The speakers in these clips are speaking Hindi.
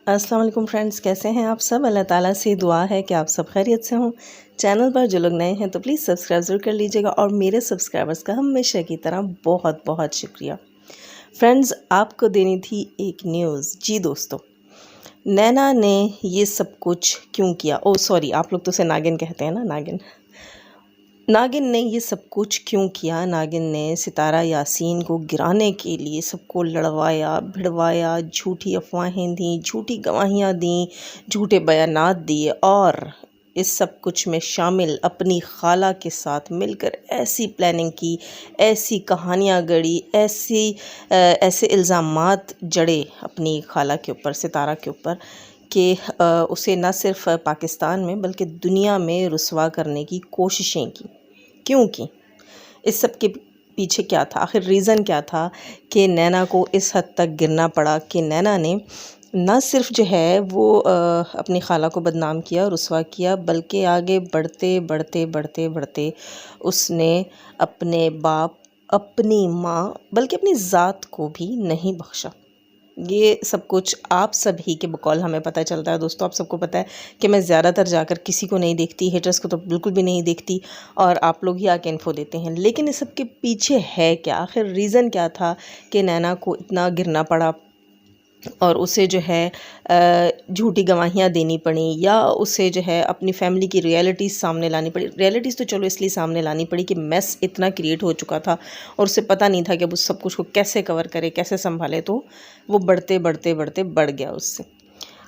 अस्सलाम वालेकुम फ्रेंड्स, कैसे हैं आप सब। अल्लाह ताला से दुआ है कि आप सब खैरियत से हों। चैनल पर जो लोग नए हैं तो प्लीज़ सब्सक्राइब ज़रूर कर लीजिएगा और मेरे सब्सक्राइबर्स का हमेशा की तरह बहुत बहुत शुक्रिया। फ्रेंड्स, आपको देनी थी एक न्यूज़। जी दोस्तों, नैना ने ये सब कुछ क्यों किया। ओह सॉरी, आप लोग तो उसे नागिन कहते हैं ना, नागिन। नागिन ने ये सब कुछ क्यों किया। नागिन ने सितारा यासीन को गिराने के लिए सबको लड़वाया भिड़वाया, झूठी अफवाहें दी, झूठी गवाहियाँ दी, झूठे बयानात दिए और इस सब कुछ में शामिल अपनी खाला के साथ मिलकर ऐसी प्लानिंग की, ऐसी कहानियाँ गढ़ी, ऐसे इल्ज़ामात जड़े अपनी खाला के ऊपर, सितारा के ऊपर, कि उसे न सिर्फ पाकिस्तान में बल्कि दुनिया में रुसवा करने की कोशिशें की। क्यों की? इस सब के पीछे क्या था, आखिर रीज़न क्या था कि नैना को इस हद तक गिरना पड़ा कि नैना ने न सिर्फ जो है वो अपनी खाला को बदनाम किया, रुसवा किया, बल्कि आगे बढ़ते बढ़ते बढ़ते बढ़ते उसने अपने बाप, अपनी माँ, बल्कि अपनी ज़ात को भी नहीं बख्शा। ये सब कुछ आप सभी के बकौल हमें पता चलता है। दोस्तों, आप सबको पता है कि मैं ज़्यादातर जाकर किसी को नहीं देखती, हेटर्स को तो बिल्कुल भी नहीं देखती और आप लोग ही आके इन्फो देते हैं। लेकिन इस सब के पीछे है क्या, आखिर रीज़न क्या था कि नैना को इतना गिरना पड़ा और उसे जो है झूठी गवाहियाँ देनी पड़ी, या उसे जो है अपनी फैमिली की रियलिटीज़ सामने लानी पड़ी। रियलिटीज़ तो चलो इसलिए सामने लानी पड़ी कि मेस इतना क्रिएट हो चुका था और उसे पता नहीं था कि अब उस सब कुछ को कैसे कवर करे, कैसे संभाले, तो वो बढ़ते बढ़ते बढ़ते बढ़ गया उससे।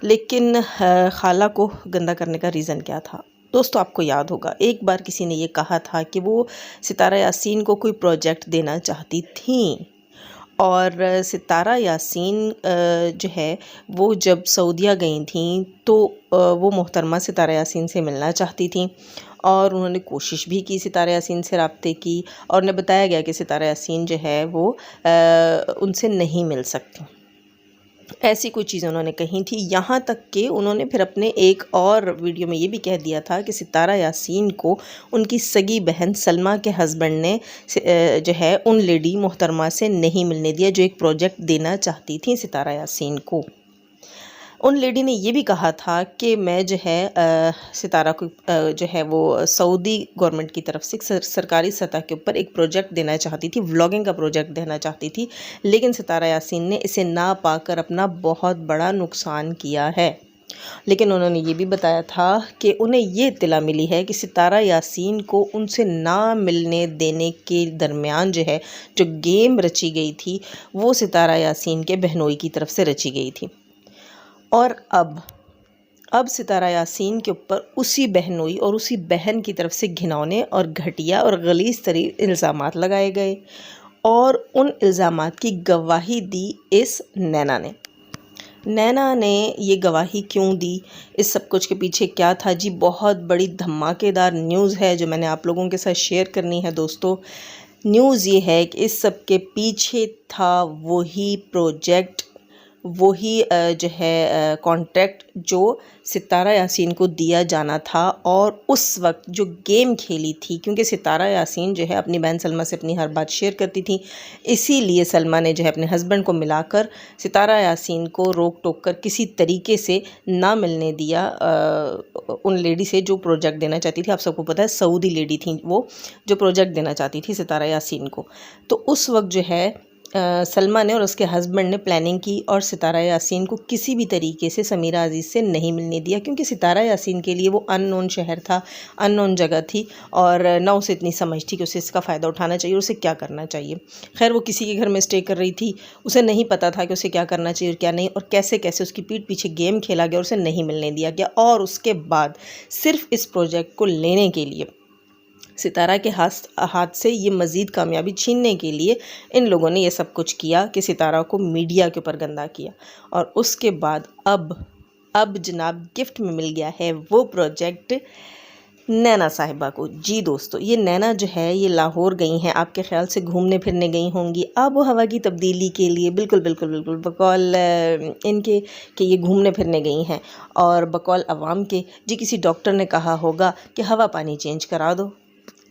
लेकिन खाला को गंदा करने का रीज़न क्या था। दोस्तों, आपको याद होगा एक बार किसी ने ये कहा था कि वो सितारा यासीन को कोई प्रोजेक्ट देना चाहती थी और सितारा यासीन जो है वो जब सऊदीया गई थी तो वो मोहतरमा सितारा यासीन से मिलना चाहती थी और उन्होंने कोशिश भी की सितारा यासीन से राब्ते की और उन्हें बताया गया कि सितारा यासीन जो है वो उनसे नहीं मिल सकती। ऐसी कोई चीज़ें उन्होंने कही थी, यहाँ तक कि उन्होंने फिर अपने एक और वीडियो में ये भी कह दिया था कि सितारा यासीन को उनकी सगी बहन सलमा के हस्बैंड ने जो है उन लेडी मोहतरमा से नहीं मिलने दिया जो एक प्रोजेक्ट देना चाहती थी सितारा यासीन को। उन लेडी ने ये भी कहा था कि मैं जो है सितारा को जो है वो सऊदी गवर्नमेंट की तरफ से सरकारी सतह के ऊपर एक प्रोजेक्ट देना चाहती थी, व्लॉगिंग का प्रोजेक्ट देना चाहती थी, लेकिन सितारा यासीन ने इसे ना पाकर अपना बहुत बड़ा नुकसान किया है। लेकिन उन्होंने ये भी बताया था कि उन्हें ये इत्तला मिली है कि सितारा यासीन को उनसे ना मिलने देने के दरमियान जो है जो गेम रची गई थी वो सितारा यासीन के बहनोई की तरफ से रची गई थी। और अब सितारा यासीन के ऊपर उसी बहनोई और उसी बहन की तरफ से घिनौने और घटिया और गलीज़ तरीन इल्ज़ामात लगाए गए और उन इल्ज़ामात की गवाही दी इस नैना ने। नैना ने ये गवाही क्यों दी, इस सब कुछ के पीछे क्या था जी, बहुत बड़ी धमाकेदार न्यूज़ है जो मैंने आप लोगों के साथ शेयर करनी है। दोस्तों, न्यूज़ ये है कि इस सब के पीछे था वही प्रोजेक्ट, वही जो है कॉन्ट्रैक्ट जो सितारा यासीन को दिया जाना था और उस वक्त जो गेम खेली थी, क्योंकि सितारा यासीन जो है अपनी बहन सलमा से अपनी हर बात शेयर करती थी, इसीलिए सलमा ने जो है अपने हस्बैंड को मिलाकर सितारा यासीन को रोक टोक कर किसी तरीके से ना मिलने दिया उन लेडी से जो प्रोजेक्ट देना चाहती थी। आप सबको पता है सऊदी लेडी थी वो जो प्रोजेक्ट देना चाहती थी सितारा यासीन को। तो उस वक्त जो है सलमा ने और उसके हस्बैंड ने प्लानिंग की और सितारा यासीन को किसी भी तरीके से समीरा अज़ीज़ से नहीं मिलने दिया, क्योंकि सितारा यासीन के लिए वो अननोन शहर था, अननोन जगह थी और ना उसे इतनी समझ थी कि उसे इसका फ़ायदा उठाना चाहिए, उसे क्या करना चाहिए। खैर, वो किसी के घर में स्टे कर रही थी, उसे नहीं पता था कि उसे क्या करना चाहिए और क्या नहीं, और कैसे कैसे उसकी पीठ पीछे गेम खेला गया और उसे नहीं मिलने दिया गया। और उसके बाद सिर्फ इस प्रोजेक्ट को लेने के लिए, सितारा के हाथ से ये मज़ीद कामयाबी छीनने के लिए इन लोगों ने ये सब कुछ किया कि सितारा को मीडिया के ऊपर गंदा किया। और उसके बाद अब जनाब गिफ्ट में मिल गया है वो प्रोजेक्ट नैना साहिबा को। जी दोस्तों, ये नैना जो है ये लाहौर गई हैं, आपके ख्याल से घूमने फिरने गई होंगी आबो हवा की तब्दीली के लिए। बिल्कुल बिल्कुल बिल्कुल बकौल इनके कि ये घूमने फिरने गई हैं और बकौल अवाम के जी किसी डॉक्टर ने कहा होगा कि हवा पानी चेंज करा दो।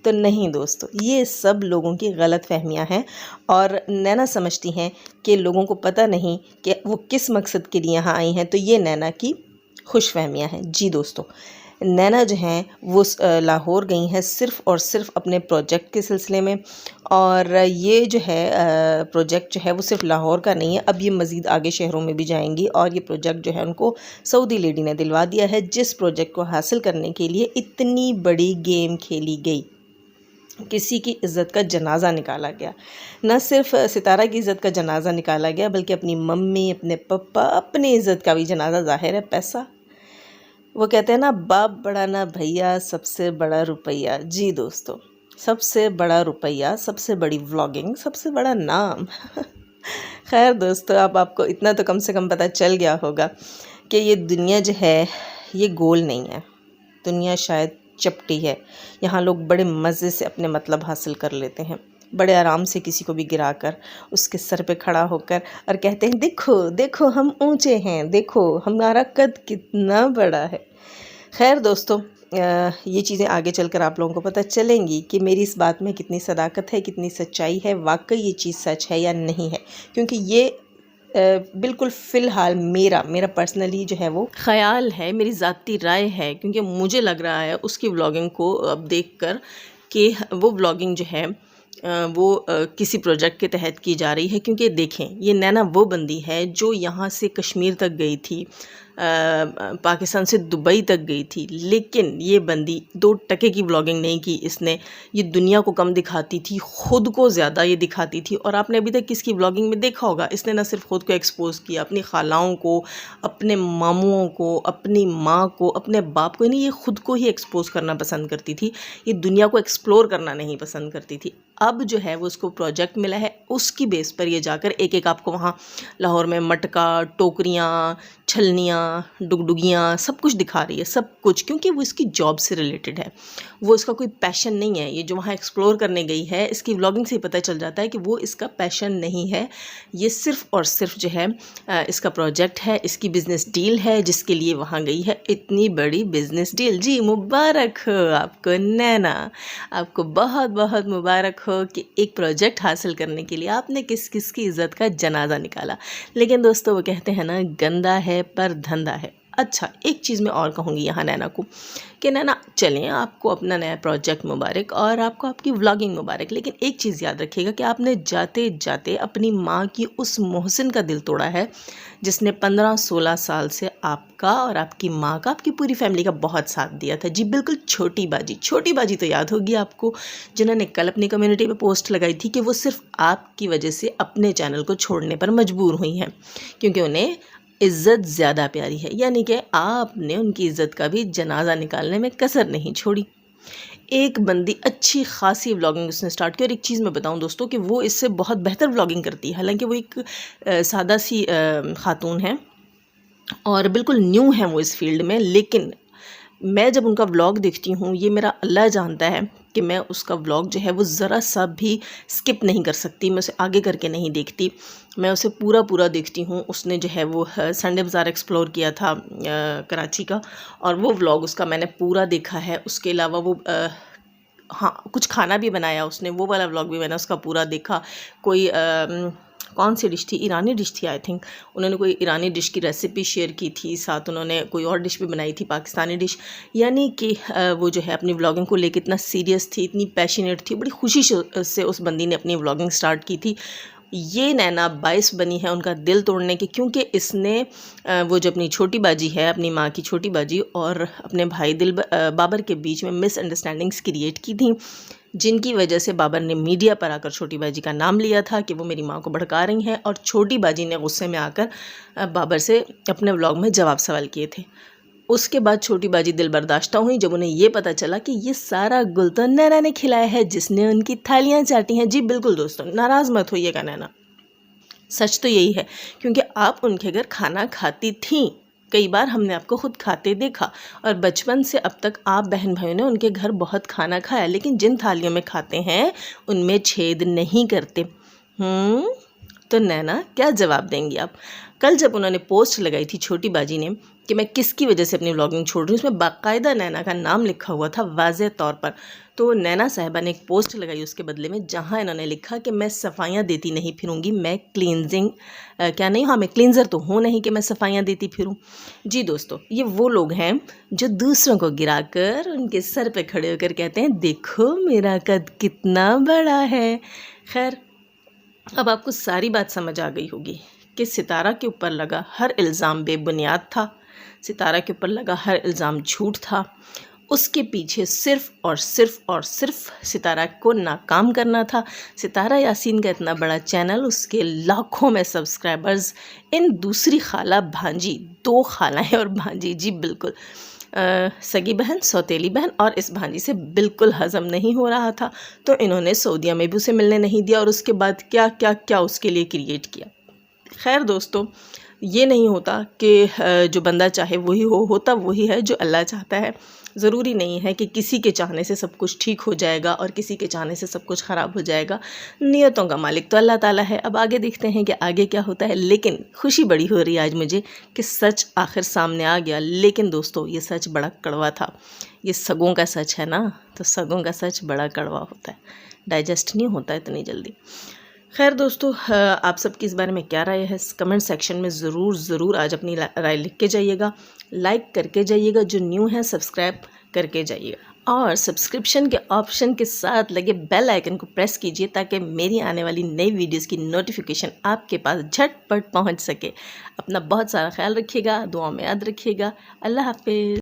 तो नहीं दोस्तों, ये सब लोगों की गलत फहमियाँ हैं और नैना समझती हैं कि लोगों को पता नहीं कि वो किस मकसद के लिए यहाँ आई हैं। तो ये नैना की खुश फहमियाँ हैं। जी दोस्तों, नैना जो हैं वो लाहौर गई हैं सिर्फ़ और सिर्फ अपने प्रोजेक्ट के सिलसिले में। और ये जो है प्रोजेक्ट जो है वो सिर्फ लाहौर का नहीं है, अब ये मज़ीद आगे शहरों में भी जाएंगी। और ये प्रोजेक्ट जो है उनको सऊदी लेडी ने दिलवा दिया है, जिस प्रोजेक्ट को हासिल करने के लिए इतनी बड़ी गेम खेली गई। किसी की इज़्ज़त का जनाज़ा निकाला गया, न सिर्फ सितारा की इज़्ज़त का जनाज़ा निकाला गया, बल्कि अपनी मम्मी, अपने पप्पा, अपनी इज़्ज़त का भी जनाज़ा। ज़ाहिर है पैसा, वो कहते हैं ना, बाप बड़ा ना भैया, सबसे बड़ा रुपया। जी दोस्तों, सबसे बड़ा रुपया, सबसे बड़ी व्लॉगिंग, सबसे बड़ा नाम। खैर दोस्तों, अब आपको इतना तो कम से कम पता चल गया होगा कि ये दुनिया जो है ये गोल नहीं है। दुनिया शायद चपटी है। यहाँ लोग बड़े मज़े से अपने मतलब हासिल कर लेते हैं, बड़े आराम से किसी को भी गिराकर उसके सर पे खड़ा होकर और कहते हैं देखो देखो हम ऊंचे हैं, देखो हमारा कद कितना बड़ा है। खैर दोस्तों, ये चीज़ें आगे चलकर आप लोगों को पता चलेंगी कि मेरी इस बात में कितनी सदाकत है, कितनी सच्चाई है, वाकई ये चीज़ सच है या नहीं है। क्योंकि ये बिल्कुल फ़िलहाल मेरा पर्सनली जो है वो ख़याल है, मेरी ज़ाती राय है। क्योंकि मुझे लग रहा है उसकी व्लॉगिंग को अब देखकर कि वो व्लॉगिंग जो है वो किसी प्रोजेक्ट के तहत की जा रही है। क्योंकि देखें, ये नैना वो बंदी है जो यहाँ से कश्मीर तक गई थी, पाकिस्तान से दुबई तक गई थी, लेकिन ये बंदी 2 टके की व्लॉगिंग नहीं की इसने। ये दुनिया को कम दिखाती थी, ख़ुद को ज़्यादा ये दिखाती थी। और आपने अभी तक किसकी व्लॉगिंग में देखा होगा, इसने ना सिर्फ ख़ुद को एक्सपोज़ किया, अपनी खालाओं को, अपने मामुओं को, अपनी माँ को, अपने बाप को, नहीं, ये ख़ुद को ही एक्सपोज़ करना पसंद करती थी। ये दुनिया को एक्सप्लोर करना नहीं पसंद करती थी। अब जो है वो उसको प्रोजेक्ट मिला है, उसकी बेस पर ये जाकर एक एक आपको वहाँ लाहौर में मटका, टोकरियाँ, छलनियाँ, डुगडुगियाँ सब कुछ दिखा रही है, सब कुछ। क्योंकि वो इसकी जॉब से रिलेटेड है, वो इसका कोई पैशन नहीं है। ये जो वहाँ एक्सप्लोर करने गई है, इसकी व्लॉगिंग से ही पता चल जाता है कि वो इसका पैशन नहीं है। ये सिर्फ़ और सिर्फ जो है इसका प्रोजेक्ट है, इसकी बिज़नेस डील है जिसके लिए वहाँ गई है। इतनी बड़ी बिज़नेस डील, जी मुबारक हो आपको नैना, आपको बहुत बहुत मुबारक हो कि एक प्रोजेक्ट हासिल करने के लिए आपने किस किस की इज़्ज़त का जनाजा निकाला। लेकिन दोस्तों, वो कहते हैं ना, गंदा है पर धंधा है। अच्छा, एक चीज़ मैं और कहूँगी यहाँ नैना को कि नैना चलें, आपको अपना नया प्रोजेक्ट मुबारक और आपको आपकी व्लॉगिंग मुबारक। लेकिन एक चीज़ याद रखिएगा कि आपने जाते जाते अपनी माँ की उस मोहसिन का दिल तोड़ा है जिसने 15-16 साल से आपका और आपकी माँ का, आपकी पूरी फैमिली का बहुत साथ दिया था। जी बिल्कुल, छोटी बाजी तो याद होगी आपको, जिन्होंने कल अपनी कम्युनिटी पे पोस्ट लगाई थी कि वो सिर्फ आपकी वजह से अपने चैनल को छोड़ने पर मजबूर हुई हैं क्योंकि उन्हें इज़्ज़त ज़्यादा प्यारी है। यानी कि आपने उनकी इज़्ज़त का भी जनाजा निकालने में कसर नहीं छोड़ी। एक बंदी अच्छी खासी व्लॉगिंग उसने स्टार्ट की। और एक चीज़ मैं बताऊं दोस्तों कि वो इससे बहुत बेहतर व्लॉगिंग करती है। हालांकि वो एक सादा सी खातून है और बिल्कुल न्यू है वो इस फील्ड में, लेकिन मैं जब उनका व्लॉग देखती हूँ, ये मेरा अल्लाह जानता है कि मैं उसका व्लॉग जो है वो ज़रा सा भी स्किप नहीं कर सकती, मैं उसे आगे करके नहीं देखती, मैं उसे पूरा देखती हूँ। उसने जो है वो संडे बाज़ार एक्सप्लोर किया था कराची का, और वो व्लॉग उसका मैंने पूरा देखा है। उसके अलावा वो हाँ, कुछ खाना भी बनाया उसने, वो वाला व्लॉग भी मैंने उसका पूरा देखा। कोई कौन सी डिश थी, ईरानी डिश थी आई थिंक, उन्होंने कोई ईरानी डिश की रेसिपी शेयर की थी, साथ उन्होंने कोई और डिश भी बनाई थी, पाकिस्तानी डिश। यानी कि वो जो है अपनी व्लॉगिंग को लेकर इतना सीरियस थी, इतनी पैशनेट थी, बड़ी खुशी से उस बंदी ने अपनी व्लॉगिंग स्टार्ट की थी। ये नैना बाइस बनी है उनका दिल तोड़ने की, क्योंकि इसने वो जो अपनी छोटी बाजी है, अपनी माँ की छोटी बाजी और अपने भाई बाबर के बीच में मिसअंडरस्टैंडिंग्स क्रिएट की थी, जिनकी वजह से बाबर ने मीडिया पर आकर छोटी बाजी का नाम लिया था कि वो मेरी माँ को भड़का रही हैं, और छोटी बाजी ने गुस्से में आकर बाबर से अपने व्लॉग में जवाब सवाल किए थे। उसके बाद छोटी बाजी दिल बर्दाश्ता हुई जब उन्हें ये पता चला कि ये सारा गुल तो नैना ने खिलाया है, जिसने उनकी थालियाँ चाटी हैं। जी बिल्कुल दोस्तों, नाराज़ मत होइएगा नैना, सच तो यही है, क्योंकि आप उनके घर खाना खाती थीं, कई बार हमने आपको खुद खाते देखा, और बचपन से अब तक आप बहन भाइयों ने उनके घर बहुत खाना खाया, लेकिन जिन थालियों में खाते हैं उनमें छेद नहीं करते। तो नैना क्या जवाब देंगी आप? कल जब उन्होंने पोस्ट लगाई थी छोटी बाजी ने कि मैं किसकी वजह से अपनी व्लॉगिंग छोड़ रही हूँ, उसमें बाकायदा नैना का नाम लिखा हुआ था वाज़ेह तौर पर। तो नैना साहिबा ने एक पोस्ट लगाई उसके बदले में, जहाँ इन्होंने लिखा कि मैं सफाइयाँ देती नहीं फिरूँगी, मैं क्लींजिंग क्या नहीं, हाँ मैं क्लींजर तो हूँ नहीं कि मैं सफाइयाँ देती फिरूँ। जी दोस्तों, ये वो लोग हैं जो दूसरों को गिराकर उनके सर पे खड़े होकर कहते हैं देखो मेरा कद कितना बड़ा है। खैर, अब आपको सारी बात समझ आ गई होगी कि सितारा के ऊपर लगा हर इल्ज़ाम बेबुनियाद था, सितारा के ऊपर लगा हर इल्ज़ाम झूठ था। उसके पीछे सिर्फ़ सितारा को नाकाम करना था। सितारा यासीन का इतना बड़ा चैनल, उसके लाखों में सब्सक्राइबर्स, इन दूसरी खाला भांजी, 2 खालाएँ और भांजी, जी बिल्कुल, सगी बहन, सौतेली बहन और इस भांजी से बिल्कुल हज़म नहीं हो रहा था। तो इन्होंने सऊदीया में भी उसे मिलने नहीं दिया और उसके बाद क्या क्या क्या उसके लिए क्रिएट किया। खैर दोस्तों, ये नहीं होता कि जो बंदा चाहे वही होता वही है जो अल्लाह चाहता है। ज़रूरी नहीं है कि किसी के चाहने से सब कुछ ठीक हो जाएगा और किसी के चाहने से सब कुछ ख़राब हो जाएगा। नियतों का मालिक तो अल्लाह ताला है। अब आगे देखते हैं कि आगे क्या होता है। लेकिन खुशी बड़ी हो रही है आज मुझे कि सच आखिर सामने आ गया। लेकिन दोस्तों, ये सच बड़ा कड़वा था। ये सगों का सच है ना, तो सगों का सच बड़ा कड़वा होता है, डाइजेस्ट नहीं होता इतनी जल्दी। खैर दोस्तों, आप सबकी इस बारे में क्या राय है, कमेंट सेक्शन में ज़रूर आज अपनी राय लिख के जाइएगा, लाइक करके जाइएगा, जो न्यू है सब्सक्राइब करके जाइएगा और सब्सक्रिप्शन के ऑप्शन के साथ लगे बेल आइकन को प्रेस कीजिए ताकि मेरी आने वाली नई वीडियोस की नोटिफिकेशन आपके पास झटपट पहुंच सके। अपना बहुत सारा ख्याल रखिएगा, दुआ में याद रखिएगा। अल्लाह हाफिज़।